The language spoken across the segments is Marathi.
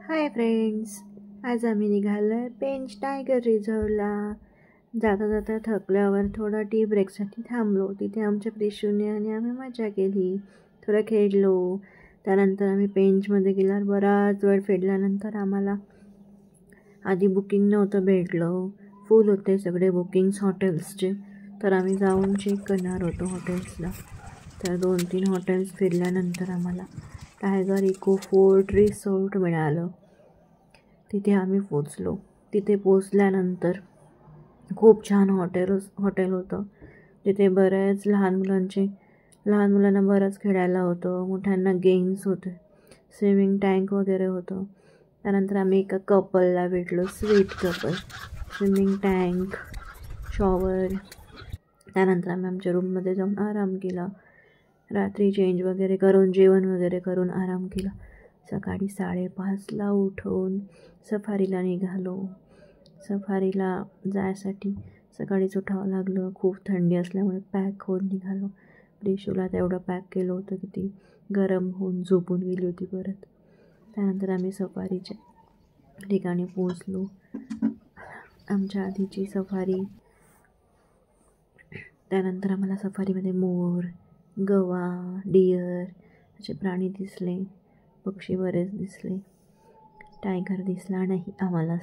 हाय फ्रेंड्स, आज आम्ही निघालोय पेंच टायगर रिझर्वला. जाता जाता थकल्यावर थोडा टी ब्रेकसाठी थांबलो. तिथे आमच्या प्रिशूने आणि आम्ही मजा केली, थोडं खेळलो. त्यानंतर आम्ही पेंचमध्ये गेल्यावर बराच वेळ फिरल्यानंतर आम्हाला आधी बुकिंग नव्हतं भेटलं, फुल होते सगळे बुकिंग्स हॉटेल्सचे. तर आम्ही जाऊन चेक करणार होतो हॉटेल्सला. तर 2-3 हॉटेल्स फिरल्यानंतर आम्हाला टायगर इको फोर्ट रिसॉर्ट मिळालं. तिथे आम्ही पोचलो. तिथे पोचल्यानंतर खूप छान हॉटेल होतं. तिथे बऱ्याच लहान मुलांना बरंच खेळायला होतं, मोठ्यांना गेम्स होते, स्विमिंग टँक वगैरे होतं. त्यानंतर आम्ही एका कपलला भेटलो, sweet couple. Swimming tank, shower. त्यानंतर आम्ही आमच्या रूममध्ये जाऊन आराम केला. रात्री चेंज वगैरे करून जेवण वगैरे करून आराम केला. सकाळी 5:30ला उठून सफारीला निघालो. सफारीला जायसाठी सकाळीच उठावं लागलं. खूप थंडी असल्यामुळे पॅक होऊन निघालो. प्रिशूला तेवढं पॅक केलं होतं की ती गरम होऊन झोपून गेली होती परत. त्यानंतर आम्ही सफारीच्या ठिकाणी पोचलो. आमच्या आधीची सफारी. त्यानंतर आम्हाला सफारीमध्ये मोर, गवा, डिअर असे प्राणी दिसले. पक्षी बरेच दिसले. टायगर दिसला नाही आम्हाला.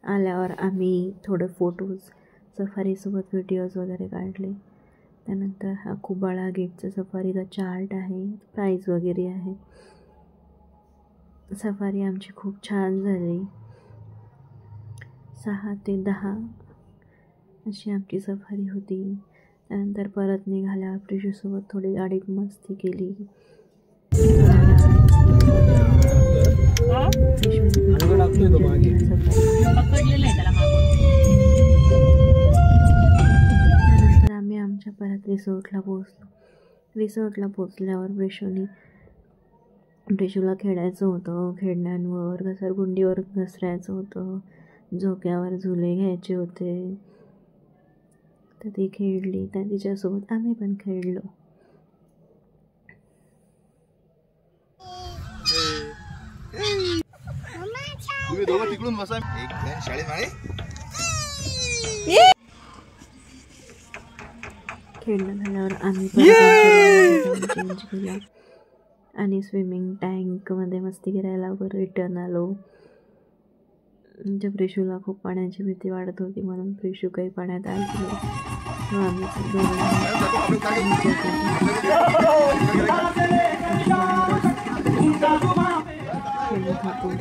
आल्यावर आम्ही थोडे फोटोज, सफारीसोबत व्हिडिओज वगैरे काढले. त्यानंतर हा कुबाळा गेटचा सफारीचा चार्ट आहे, प्राईज वगैरे आहे. सफारी आमची खूप छान झाली. 6 ते 10 अशी आमची सफारी होती. त्यानंतर परत निघाल्यावर प्रिशूसोबत थोडी गाडीत मस्ती केली. त्यानंतर आम्ही आमच्या परत रिसॉर्टला पोचलो. रिसॉर्टला पोचल्यावर प्रिशूला खेळायचं होतं, खेळण्यांवर, घसरगुंडीवर घसरायचं होतं, झोक्यावर झुले घ्यायचे होते. तर ती खेळली. त्या तिच्यासोबत आम्ही पण खेळलो. तुम्ही दोघं तिकडून बसा. एक शाळेत खेळणं झाल्यावर आम्ही चेंज केला आणि स्विमिंग टँकमध्ये मस्ती करायला रिटर्न आलो. आमच्या प्रिशूला खूप पाण्याची भीती वाटत होती, म्हणून प्रिशू काही पाण्यात आली नाही. आम्ही खेळत होतो.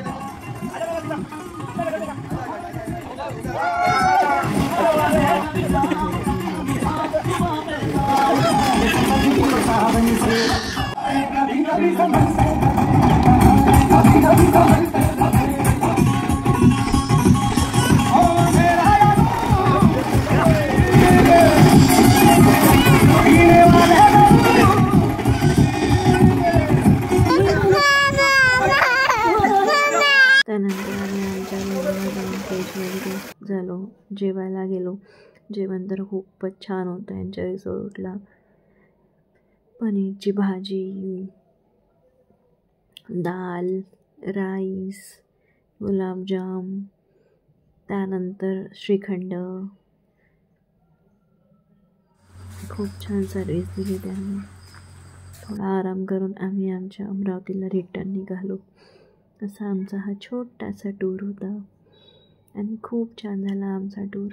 त्यानंतर आम्ही आमच्या रूमला जाऊन फ्रेश वगैरे झालो, जेवायला गेलो. जेवण तर खूपच छान होतं यांच्या रिसॉर्टला. पनीरची भाजी, दाल, राईस, गुलाबजाम, त्यानंतर श्रीखंड. खूप छान सर्विस दिली त्यांनी. थोडा आराम करून आम्ही आमच्या अमरावतीला रिटर्न निघालो. असा आमचा हा छोटासा टूर होता आणि खूप छान झाला आमचा tour.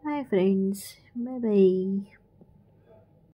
Bye friends, bye bye.